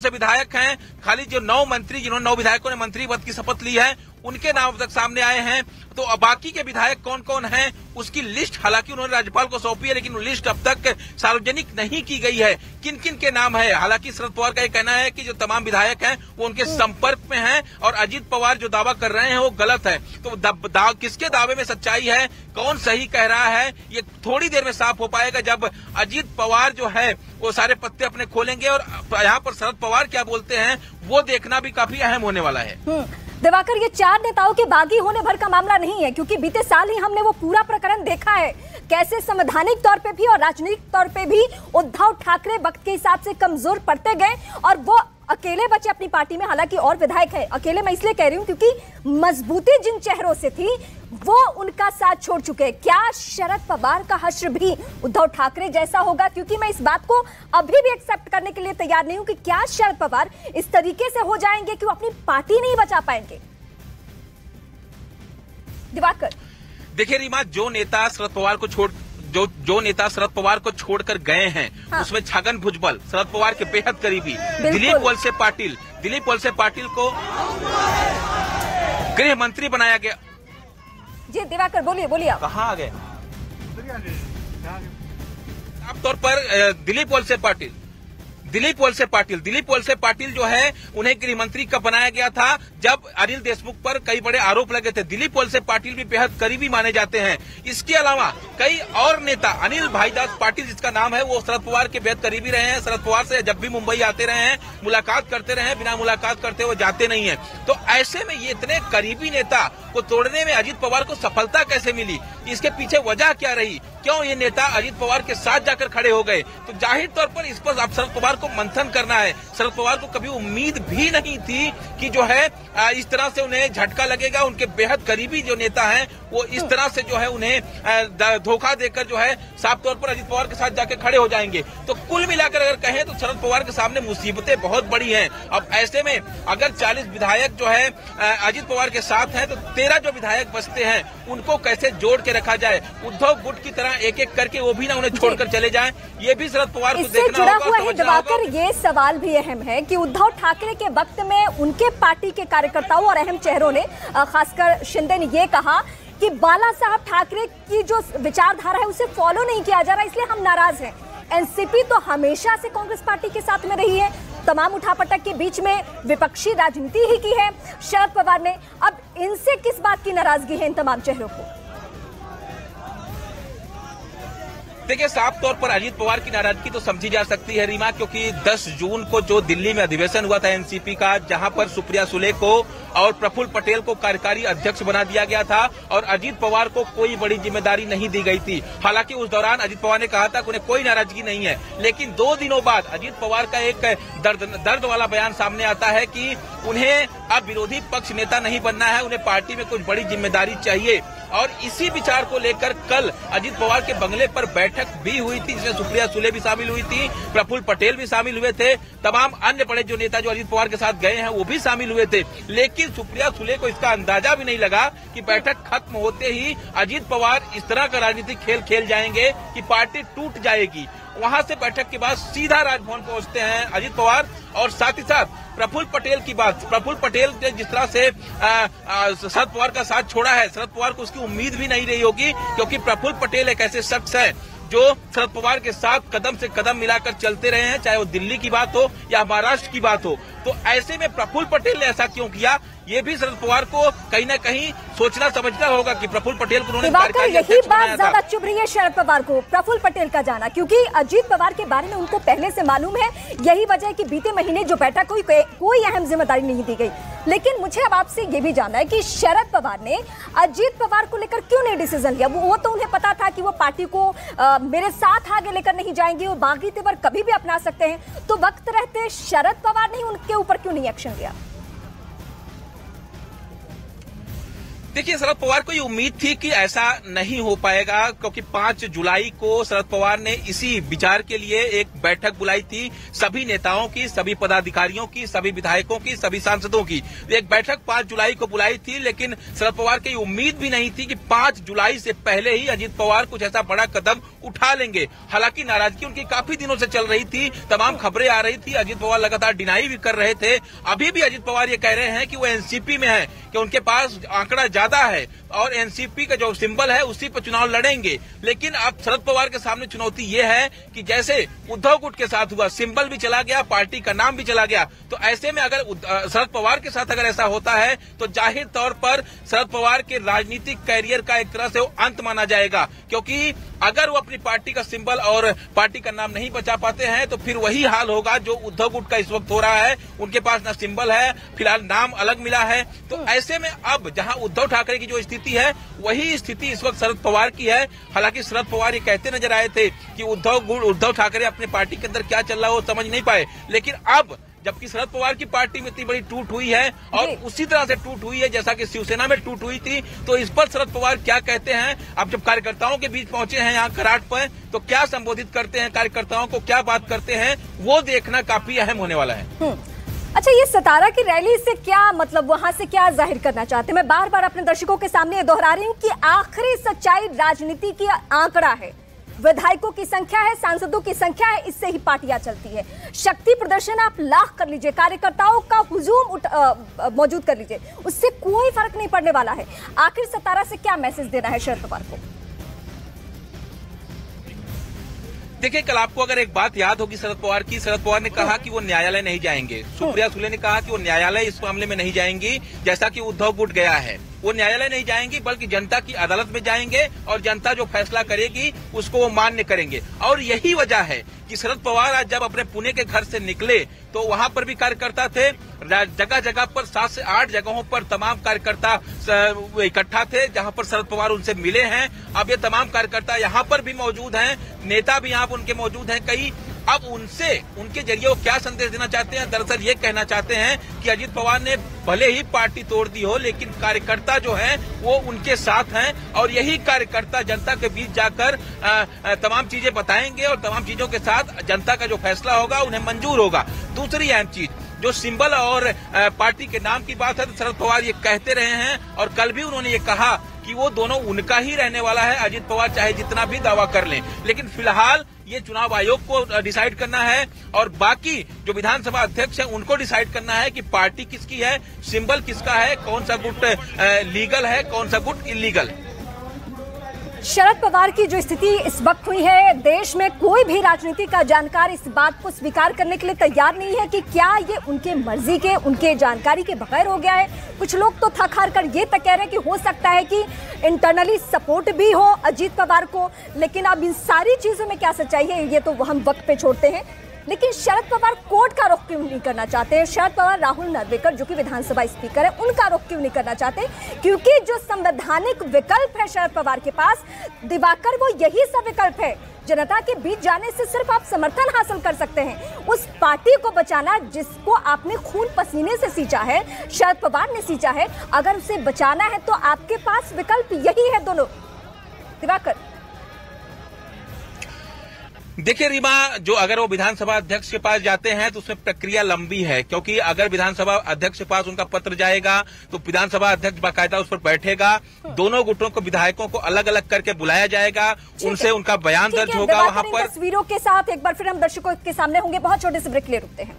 से विधायक हैं, खाली जो 9 मंत्री जिन्होंने 9 विधायकों ने मंत्री पद की शपथ ली है उनके नाम अब तक सामने आए हैं। तो अब बाकी के विधायक कौन कौन हैं उसकी लिस्ट हालांकि उन्होंने राज्यपाल को सौंपी है, लेकिन वो लिस्ट अब तक सार्वजनिक नहीं की गई है। किन किन के नाम है, हालांकि शरद पवार का ये कहना है कि जो तमाम विधायक हैं वो उनके संपर्क में हैं और अजीत पवार जो दावा कर रहे हैं वो गलत है। तो किसके दावे में सच्चाई है, कौन सही कह रहा है, ये थोड़ी देर में साफ हो पाएगा जब अजीत पवार जो है वो सारे पत्ते अपने खोलेंगे और यहाँ पर शरद पवार क्या बोलते हैं वो देखना भी काफी अहम होने वाला है। दिवाकर, ये 4 नेताओं के बागी होने भर का मामला नहीं है, क्योंकि बीते साल ही हमने वो पूरा प्रकरण देखा है कैसे संवैधानिक तौर पे भी और राजनीतिक तौर पे भी उद्धव ठाकरे वक्त के हिसाब से कमजोर पड़ते गए और वो अकेले बचे अपनी पार्टी में। हालांकि और विधायक है, अकेले मैं इसलिए कह रही हूं क्योंकि मजबूती जिन चेहरों से थी वो उनका साथ छोड़ चुके। क्या शरद पवार का हश्र भी उद्धव ठाकरे जैसा होगा? क्योंकि मैं इस बात को अभी भी एक्सेप्ट करने के लिए तैयार नहीं हूं कि क्या शरद पवार इस तरीके से हो जाएंगे कि वो अपनी पार्टी नहीं बचा पाएंगे। दिवाकर, देखिए रीमा, जो नेता शरद पवार को छोड़कर गए हैं उसमें छगन भुजबल शरद पवार के बेहद करीबी, दिलीप वलसे पाटिल को गृह मंत्री बनाया गया। जी दिवाकर, बोलिए आप। कहाँ आ गए? आमतौर पर दिलीप वलसे पाटिल जो है उन्हें गृह मंत्री कब बनाया गया था, जब अनिल देशमुख पर कई बड़े आरोप लगे थे। दिलीप वलसे पाटिल भी बेहद करीबी माने जाते हैं। इसके अलावा कई और नेता, अनिल भाईदास पाटिल जिसका नाम है, वो शरद पवार के बेहद करीबी रहे हैं। शरद पवार से जब भी मुंबई आते रहे हैं मुलाकात करते रहे हैं, बिना मुलाकात करते हुए जाते नहीं है। तो ऐसे में ये इतने करीबी नेता को तोड़ने में अजीत पवार को सफलता कैसे मिली, इसके पीछे वजह क्या रही, क्यों ये नेता अजीत पवार के साथ जाकर खड़े हो गए? तो जाहिर तौर पर इस पर अब शरद पवार को मंथन करना है। शरद पवार को कभी उम्मीद भी नहीं थी कि जो है इस तरह से उन्हें झटका लगेगा। उनके बेहद करीबी जो नेता हैं वो इस तरह से जो है उन्हें धोखा देकर जो है साफ तौर पर अजीत पवार के साथ जाकर खड़े हो जाएंगे। तो कुल मिलाकर अगर कहें तो शरद पवार के सामने मुसीबतें बहुत बड़ी हैं। अब ऐसे में अगर 40 विधायक जो है अजीत पवार के साथ हैं तो 13 जो विधायक बचते हैं उनको कैसे जोड़ के रखा जाए। उद्धव गुट की तरह एक एक करके वो भी ना उन्हें छोड़कर चले जाएं, ये भी शरद पवार को देखना होगा। दिवाकर, ये सवाल भी अहम है कि उद्धव ठाकरे के वक्त में उनके पार्टी के कार्यकर्ताओं और अहम चेहरों ने, खासकर शिंदे ने ये कहा कि बाला साहब ठाकरे की जो विचारधारा है उसे फॉलो नहीं किया जा रहा, इसलिए हम नाराज हैं। एनसीपी तो हमेशा से कांग्रेस पार्टी के साथ में रही है, तमाम उठापटक के बीच में विपक्षी राजनीति ही की है शरद पवार ने। अब इनसे किस बात की नाराजगी है इन तमाम चेहरों को? देखिए, साफ तौर पर अजीत पवार की नाराजगी तो समझी जा सकती है रीमा, क्योंकि 10 जून को जो दिल्ली में अधिवेशन हुआ था एनसीपी का, जहां पर सुप्रिया सुले को और प्रफुल्ल पटेल को कार्यकारी अध्यक्ष बना दिया गया था और अजीत पवार को कोई बड़ी जिम्मेदारी नहीं दी गई थी। हालांकि उस दौरान अजीत पवार ने कहा था कि उन्हें कोई नाराजगी नहीं है, लेकिन 2 दिनों बाद अजीत पवार का एक दर्द वाला बयान सामने आता है कि उन्हें अब विरोधी पक्ष नेता नहीं बनना है, उन्हें पार्टी में कुछ बड़ी जिम्मेदारी चाहिए। और इसी विचार को लेकर कल अजीत पवार के बंगले पर बैठक भी हुई थी, जिसमें सुप्रिया सुले भी शामिल हुई थी, प्रफुल्ल पटेल भी शामिल हुए थे, तमाम अन्य बड़े जो नेता जो अजीत पवार के साथ गए हैं वो भी शामिल हुए थे। लेकिन सुप्रिया सुले को इसका अंदाजा भी नहीं लगा कि बैठक खत्म होते ही अजीत पवार इस तरह का राजनीतिक खेल खेल जाएंगे कि पार्टी टूट जाएगी। वहां से बैठक के बाद सीधा राजभवन पहुंचते हैं अजीत पवार और साथ ही साथ प्रफुल्ल पटेल की बात। प्रफुल्ल पटेल ने जिस तरह से शरद पवार का साथ छोड़ा है, शरद पवार को उसकी उम्मीद भी नहीं रही होगी, क्योंकि प्रफुल्ल पटेल एक ऐसे शख्स है जो शरद पवार के साथ कदम से कदम मिलाकर चलते रहे हैं, चाहे वो दिल्ली की बात हो या महाराष्ट्र की बात हो। तो ऐसे में प्रफुल्ल पटेल ने ऐसा क्यों किया, ये भी शरद पवार को कहीं न कहीं सोचना समझना होगा कि प्रफुल्ल पटेल को उन्होंने यही बात ज्यादा चुभ रही है शरद पवार को, प्रफुल्ल पटेल का जाना, क्योंकि अजीत पवार के बारे में उनको पहले से मालूम है। यही वजह है कि बीते महीने जो बैठक हुई कोई अहम जिम्मेदारी नहीं दी गई। लेकिन मुझे अब आपसे ये भी जानना है कि शरद पवार ने अजीत पवार को लेकर क्यों नहीं डिसीजन लिया? वो तो उन्हें पता था कि वो पार्टी को मेरे साथ आगे लेकर नहीं जाएंगे, वो बागी तेवर कभी भी अपना सकते हैं, तो वक्त रहते शरद पवार ने उनके ऊपर क्यों नहीं एक्शन लिया? देखिए, शरद पवार को ये उम्मीद थी कि ऐसा नहीं हो पाएगा, क्योंकि 5 जुलाई को शरद पवार ने इसी विचार के लिए एक बैठक बुलाई थी। सभी नेताओं की, सभी पदाधिकारियों की, सभी विधायकों की, सभी सांसदों की एक बैठक 5 जुलाई को बुलाई थी। लेकिन शरद पवार की उम्मीद भी नहीं थी कि 5 जुलाई से पहले ही अजीत पवार कुछ ऐसा बड़ा कदम उठा लेंगे। हालांकि नाराजगी उनकी काफी दिनों से चल रही थी, तमाम खबरें आ रही थी, अजीत पवार लगातार डिनाई भी कर रहे थे। अभी भी अजीत पवार ये कह रहे हैं कि वो एनसीपी में है, कि उनके पास आंकड़ा ज्यादा है और एनसीपी का जो सिंबल है उसी पर चुनाव लड़ेंगे। लेकिन अब शरद पवार के सामने चुनौती ये है कि जैसे उद्धव गुट के साथ हुआ, सिंबल भी चला गया, पार्टी का नाम भी चला गया, तो ऐसे में अगर शरद पवार के साथ अगर ऐसा होता है तो जाहिर तौर पर शरद पवार के राजनीतिक कैरियर का एक तरह से अंत माना जाएगा। क्योंकि अगर वो अपनी पार्टी का सिंबल और पार्टी का नाम नहीं बचा पाते हैं तो फिर वही हाल होगा जो उद्धव गुट का इस वक्त हो रहा है। उनके पास न सिंबल है, फिलहाल नाम अलग मिला है। तो ऐसे में अब जहां उद्धव ठाकरे की जो स्थिति है वही स्थिति इस वक्त शरद पवार की है। हालांकि शरद पवार ये कहते नजर आए थे कि उद्धव ठाकरे अपने पार्टी के अंदर क्या चल रहा है वो समझ नहीं पाए, लेकिन अब जबकि शरद पवार की पार्टी में इतनी बड़ी टूट हुई है और उसी तरह से टूट हुई है जैसा कि शिवसेना में टूट हुई थी, तो इस पर शरद पवार क्या कहते हैं। अब जब कार्यकर्ताओं के बीच पहुंचे हैं यहाँ कराट पर, तो क्या संबोधित करते हैं, कार्यकर्ताओं को क्या बात करते हैं, वो देखना काफी अहम होने वाला है। अच्छा, ये सतारा की रैली से क्या मतलब, वहां से क्या जाहिर करना चाहते हैं? मैं बार बार अपने दर्शकों के सामने दोहरा रही हूँ कि आखिरी सच्चाई राजनीति की आंकड़ा है, विधायकों की संख्या है, सांसदों की संख्या है, इससे ही पार्टियां चलती है। शक्ति प्रदर्शन आप लाख कर लीजिए, कार्यकर्ताओं का हुजूम मौजूद कर लीजिए, उससे कोई फर्क नहीं पड़ने वाला है। आखिर सतारा से क्या मैसेज देना है शरद पवार को? देखिए, कल आपको अगर एक बात याद होगी शरद पवार ने कहा कि वो न्यायालय नहीं जाएंगे। सुप्रिया सुले ने कहा कि वो न्यायालय इस मामले में नहीं जाएंगी, जैसा कि उद्धव गुट गया है। वो न्यायालय नहीं जाएंगी बल्कि जनता की अदालत में जाएंगे और जनता जो फैसला करेगी उसको वो मान्य करेंगे। और यही वजह है कि शरद पवार आज जब अपने पुणे के घर से निकले तो वहां पर भी कार्यकर्ता थे, जगह जगह पर 7 से 8 जगहों पर तमाम कार्यकर्ता इकट्ठा थे जहां पर शरद पवार उनसे मिले हैं। अब ये तमाम कार्यकर्ता यहाँ पर भी मौजूद हैं, नेता भी यहाँ पर उनके मौजूद हैं कई। अब उनके जरिए वो क्या संदेश देना चाहते हैं? दरअसल ये कहना चाहते हैं कि अजीत पवार ने भले ही पार्टी तोड़ दी हो, लेकिन कार्यकर्ता जो हैं वो उनके साथ हैं और यही कार्यकर्ता जनता के बीच जाकर तमाम चीजें बताएंगे और तमाम चीजों के साथ जनता का जो फैसला होगा उन्हें मंजूर होगा। दूसरी अहम चीज जो सिंबल और पार्टी के नाम की बात है, तो शरद पवार ये कहते रहे हैं और कल भी उन्होंने ये कहा कि वो दोनों उनका ही रहने वाला है। अजीत पवार चाहे जितना भी दावा कर लें, लेकिन फिलहाल ये चुनाव आयोग को डिसाइड करना है और बाकी जो विधानसभा अध्यक्ष है उनको डिसाइड करना है कि पार्टी किसकी है, सिंबल किसका है, कौन सा गुट लीगल है, कौन सा गुट इलीगल। शरद पवार की जो स्थिति इस वक्त हुई है, देश में कोई भी राजनीति का जानकार इस बात को स्वीकार करने के लिए तैयार नहीं है कि क्या ये उनके मर्जी के, उनके जानकारी के बगैर हो गया है। कुछ लोग तो थक हार कर ये तक कह रहे हैं कि हो सकता है कि इंटरनली सपोर्ट भी हो अजीत पवार को, लेकिन अब इन सारी चीजों में क्या सच्चाई है ये तो हम वक्त पे छोड़ते हैं। लेकिन शरद पवार कोर्ट का रुख क्यों नहीं करना चाहते हैं? शरद पवार राहुल नरवेकर जो कि विधानसभा स्पीकर है उनका रुख क्यों नहीं करना चाहते? क्योंकि जो संवैधानिक विकल्प है शरद पवार के पास, दिवाकर, वो यही सब विकल्प है। जनता के बीच जाने से सिर्फ आप समर्थन हासिल कर सकते हैं, उस पार्टी को बचाना जिसको आपने खून पसीने से सींचा है, शरद पवार ने सींचा है। अगर उसे बचाना है तो आपके पास विकल्प यही है दोनों। दिवाकर, देखिए रीमा, जो अगर वो विधानसभा अध्यक्ष के पास जाते हैं तो उसमें प्रक्रिया लंबी है, क्योंकि अगर विधानसभा अध्यक्ष के पास उनका पत्र जाएगा तो विधानसभा अध्यक्ष बाकायदा उस पर बैठेगा, दोनों गुटों को, विधायकों को अलग अलग करके बुलाया जाएगा, उनसे उनका बयान दर्ज होगा वहां पर। तस्वीरों के साथ एक बार फिर हम दर्शकों के सामने होंगे, बहुत छोटे से ब्रेक ले रुकते हैं।